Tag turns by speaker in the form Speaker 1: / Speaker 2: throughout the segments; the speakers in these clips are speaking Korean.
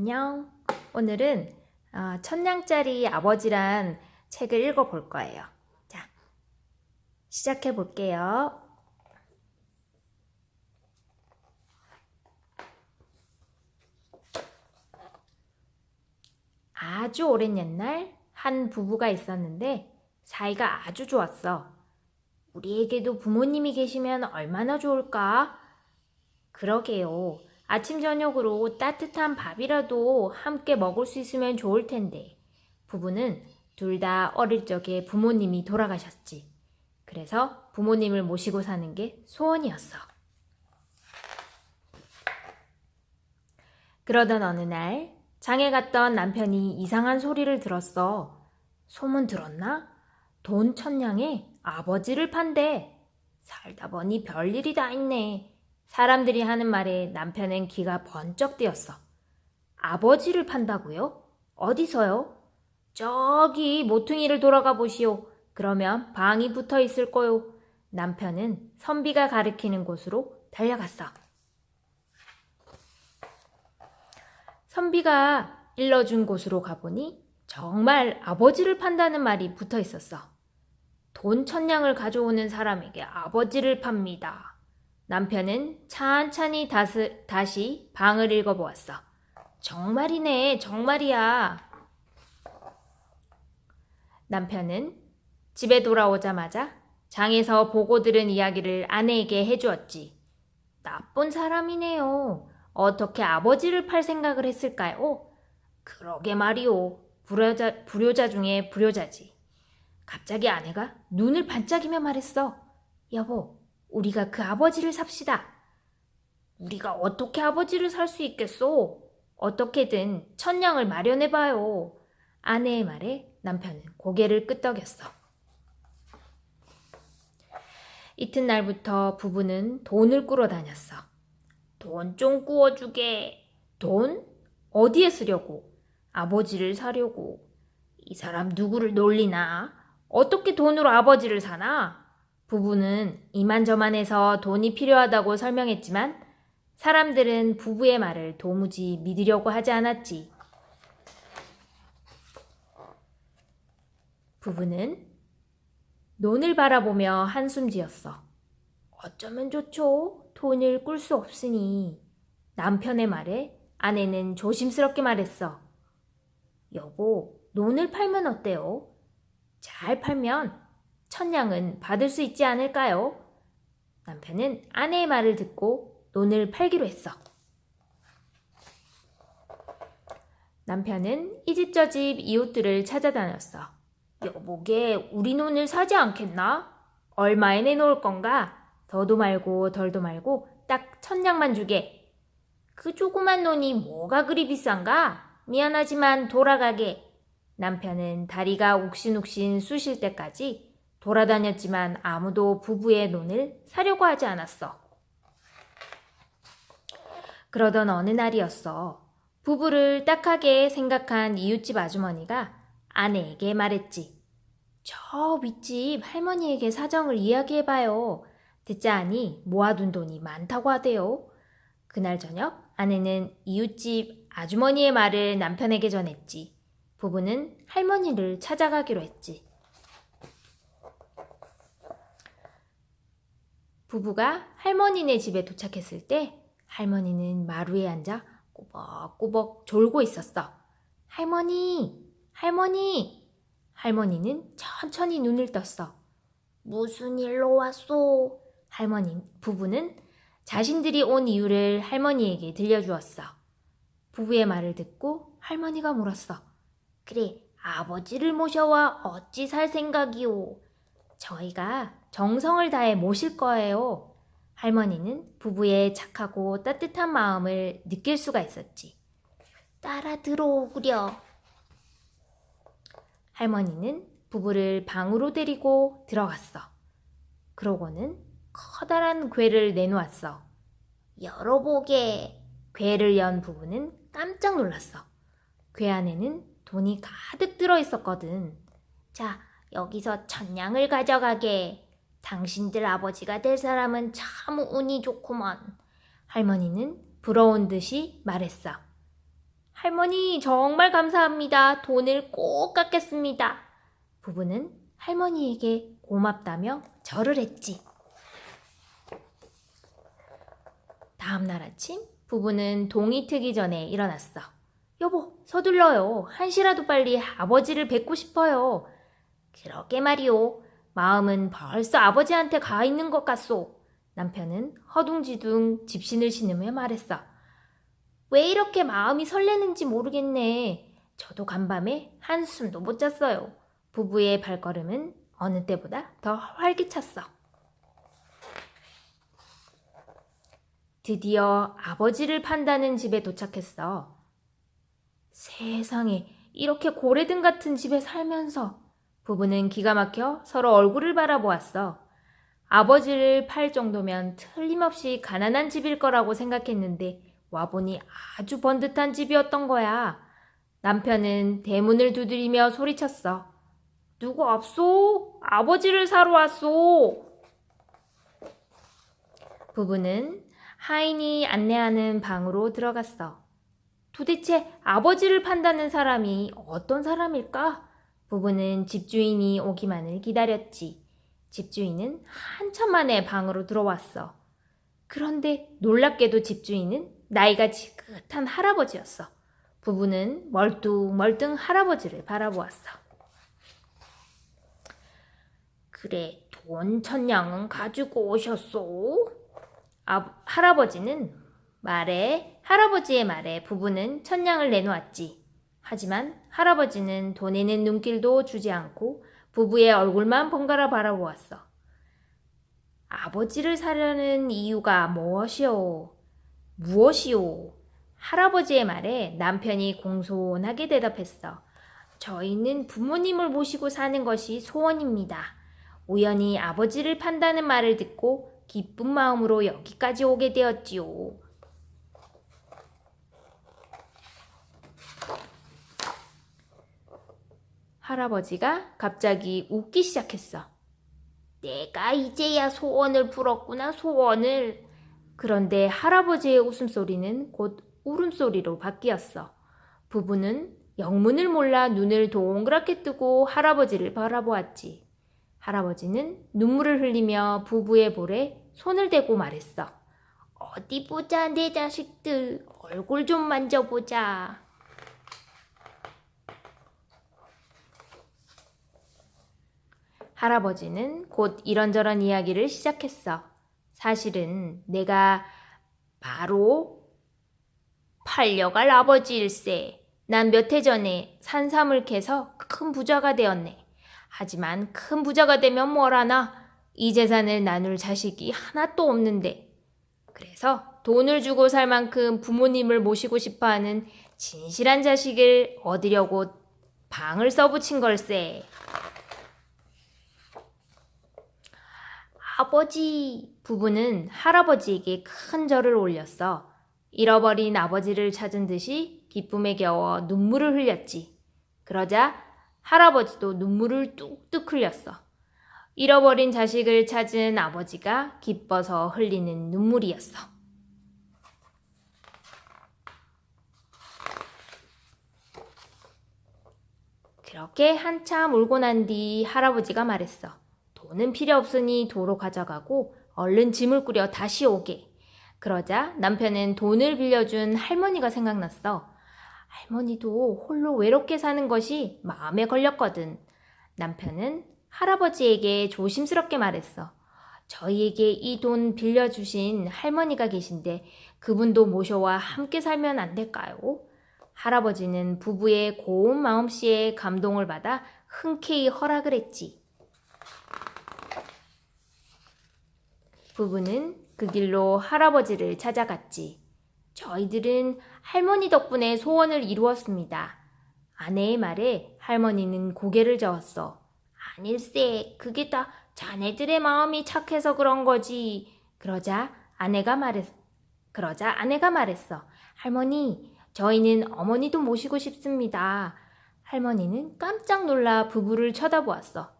Speaker 1: 안녕. 오늘은 천냥짜리 아버지란 책을 읽어볼 거예요. 자, 시작해 볼게요. 아주 오랜 옛날 한 부부가 있었는데 사이가 아주 좋았어. 우리에게도 부모님이 계시면 얼마나 좋을까? 그러게요. 아침 저녁으로 따뜻한 밥이라도 함께 먹을 수 있으면 좋을 텐데. 부부는 둘 다 어릴 적에 부모님이 돌아가셨지. 그래서 부모님을 모시고 사는 게 소원이었어. 그러던 어느 날 장에 갔던 남편이 이상한 소리를 들었어. 소문 들었나? 돈 1,000냥에 아버지를 판대. 살다 보니 별일이 다 있네. 사람들이 하는 말에 남편은 귀가 번쩍 뜨였어. 아버지를 판다고요? 어디서요? 저기 모퉁이를 돌아가 보시오. 그러면 방이 붙어 있을 거요. 남편은 선비가 가리키는 곳으로 달려갔어. 선비가 일러준 곳으로 가보니 정말 아버지를 판다는 말이 붙어 있었어. 돈 1,000냥을 가져오는 사람에게 아버지를 팝니다. 남편은 찬찬히 다시 방을 읽어보았어. 정말이네, 정말이야. 남편은 집에 돌아오자마자 장에서 보고 들은 이야기를 아내에게 해주었지. 나쁜 사람이네요. 어떻게 아버지를 팔 생각을 했을까요? 그러게 말이오. 불효자 중에 불효자지. 갑자기 아내가 눈을 반짝이며 말했어. 여보, 우리가 그 아버지를 삽시다. 우리가 어떻게 아버지를 살 수 있겠소? 어떻게든 1,000냥을 마련해봐요. 아내의 말에 남편은 고개를 끄덕였어. 이튿날부터 부부는 돈을 꾸러 다녔어. 돈 좀 꾸어주게. 돈? 어디에 쓰려고? 아버지를 사려고. 이 사람 누구를 놀리나? 어떻게 돈으로 아버지를 사나? 부부는 이만저만 해서 돈이 필요하다고 설명했지만 사람들은 부부의 말을 도무지 믿으려고 하지 않았지. 부부는 논을 바라보며 한숨 지었어. 어쩌면 좋죠? 돈을 꿀 수 없으니. 남편의 말에 아내는 조심스럽게 말했어. 여보, 논을 팔면 어때요? 잘 팔면 1,000냥은 받을 수 있지 않을까요? 남편은 아내의 말을 듣고 논을 팔기로 했어. 남편은 이 집 저 집 이웃들을 찾아다녔어. 여보게 우리 논을 사지 않겠나? 얼마에 내놓을 건가? 더도 말고 덜도 말고 딱 1,000냥만 주게. 그 조그만 논이 뭐가 그리 비싼가? 미안하지만 돌아가게. 남편은 다리가 욱신욱신 쑤실 때까지 돌아다녔지만 아무도 부부의 논을 사려고 하지 않았어. 그러던 어느 날이었어. 부부를 딱하게 생각한 이웃집 아주머니가 아내에게 말했지. 저 윗집 할머니에게 사정을 이야기해봐요. 듣자 하니 모아둔 돈이 많다고 하대요. 그날 저녁 아내는 이웃집 아주머니의 말을 남편에게 전했지. 부부는 할머니를 찾아가기로 했지. 부부가 할머니네 집에 도착했을 때 할머니는 마루에 앉아 꾸벅꾸벅 졸고 있었어. 할머니, 할머니. 할머니는 천천히 눈을 떴어. 무슨 일로 왔소? 부부는 자신들이 온 이유를 할머니에게 들려주었어. 부부의 말을 듣고 할머니가 물었어. 그래, 아버지를 모셔와 어찌 살 생각이오? 저희가 정성을 다해 모실 거예요. 할머니는 부부의 착하고 따뜻한 마음을 느낄 수가 있었지. 따라 들어오구려. 할머니는 부부를 방으로 데리고 들어갔어. 그러고는 커다란 궤를 내놓았어. 열어보게. 궤를 연 부부는 깜짝 놀랐어. 궤 안에는 돈이 가득 들어있었거든. 자, 여기서 1,000냥을 가져가게. 당신들 아버지가 될 사람은 참 운이 좋구먼. 할머니는 부러운 듯이 말했어. 할머니, 정말 감사합니다. 돈을 꼭 갚겠습니다. 부부는 할머니에게 고맙다며 절을 했지. 다음 날 아침 부부는 동이 트기 전에 일어났어. 여보, 서둘러요. 한시라도 빨리 아버지를 뵙고 싶어요. 그러게 말이오. 마음은 벌써 아버지한테 가 있는 것 같소. 남편은 허둥지둥 집신을 신으며 말했어. 왜 이렇게 마음이 설레는지 모르겠네. 저도 간밤에 한숨도 못 잤어요. 부부의 발걸음은 어느 때보다 더 활기찼어. 드디어 아버지를 판다는 집에 도착했어. 세상에, 이렇게 고래등 같은 집에 살면서 부부는 기가 막혀 서로 얼굴을 바라보았어. 아버지를 팔 정도면 틀림없이 가난한 집일 거라고 생각했는데 와보니 아주 번듯한 집이었던 거야. 남편은 대문을 두드리며 소리쳤어. 누구 없소? 아버지를 사러 왔소. 부부는 하인이 안내하는 방으로 들어갔어. 도대체 아버지를 판다는 사람이 어떤 사람일까? 부부는 집주인이 오기만을 기다렸지. 집주인은 한참 만에 방으로 들어왔어. 그런데 놀랍게도 집주인은 나이가 지긋한 할아버지였어. 부부는 멀뚱멀뚱 할아버지를 바라보았어. 그래, 돈 1000냥은 가지고 오셨소? 할아버지의 말에 부부는 1000냥을 내놓았지. 하지만 할아버지는 돈에는 눈길도 주지 않고 부부의 얼굴만 번갈아 바라보았어. 아버지를 사려는 이유가 무엇이오? 할아버지의 말에 남편이 공손하게 대답했어. 저희는 부모님을 모시고 사는 것이 소원입니다. 우연히 아버지를 판다는 말을 듣고 기쁜 마음으로 여기까지 오게 되었지요. 할아버지가 갑자기 웃기 시작했어. 내가 이제야 소원을 풀었구나, 소원을. 그런데 할아버지의 웃음소리는 곧 울음소리로 바뀌었어. 부부는 영문을 몰라 눈을 동그랗게 뜨고 할아버지를 바라보았지. 할아버지는 눈물을 흘리며 부부의 볼에 손을 대고 말했어. 어디 보자, 내 자식들. 얼굴 좀 만져보자. 할아버지는 곧 이런저런 이야기를 시작했어. 사실은 내가 바로 팔려갈 아버지일세. 난 몇 해 전에 산삼을 캐서 큰 부자가 되었네. 하지만 큰 부자가 되면 뭐라나? 이 재산을 나눌 자식이 하나도 없는데. 그래서 돈을 주고 살 만큼 부모님을 모시고 싶어하는 진실한 자식을 얻으려고 방을 써붙인 걸세. 아버지, 부부는 할아버지에게 큰 절을 올렸어. 잃어버린 아버지를 찾은 듯이 기쁨에 겨워 눈물을 흘렸지. 그러자 할아버지도 눈물을 뚝뚝 흘렸어. 잃어버린 자식을 찾은 아버지가 기뻐서 흘리는 눈물이었어. 그렇게 한참 울고 난 뒤 할아버지가 말했어. 돈은 필요 없으니 도로 가져가고 얼른 짐을 꾸려 다시 오게. 그러자 남편은 돈을 빌려준 할머니가 생각났어. 할머니도 홀로 외롭게 사는 것이 마음에 걸렸거든. 남편은 할아버지에게 조심스럽게 말했어. 저희에게 이 돈 빌려주신 할머니가 계신데 그분도 모셔와 함께 살면 안 될까요? 할아버지는 부부의 고운 마음씨에 감동을 받아 흔쾌히 허락을 했지. 부부는 그 길로 할아버지를 찾아갔지. 저희들은 할머니 덕분에 소원을 이루었습니다. 아내의 말에 할머니는 고개를 저었어. 아닐세, 그게 다 자네들의 마음이 착해서 그런 거지. 그러자 아내가 말했어. 할머니, 저희는 어머니도 모시고 싶습니다. 할머니는 깜짝 놀라 부부를 쳐다보았어.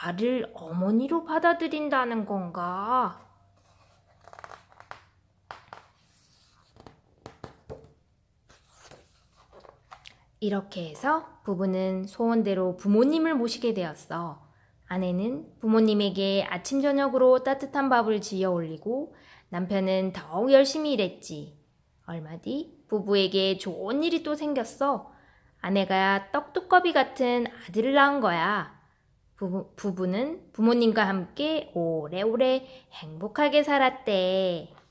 Speaker 1: 나를 어머니로 받아들인다는 건가? 이렇게 해서 부부는 소원대로 부모님을 모시게 되었어. 아내는 부모님에게 아침 저녁으로 따뜻한 밥을 지어 올리고 남편은 더욱 열심히 일했지. 얼마 뒤 부부에게 좋은 일이 또 생겼어. 아내가 떡두꺼비 같은 아들을 낳은 거야. 부부는 부모님과 함께 오래오래 행복하게 살았대.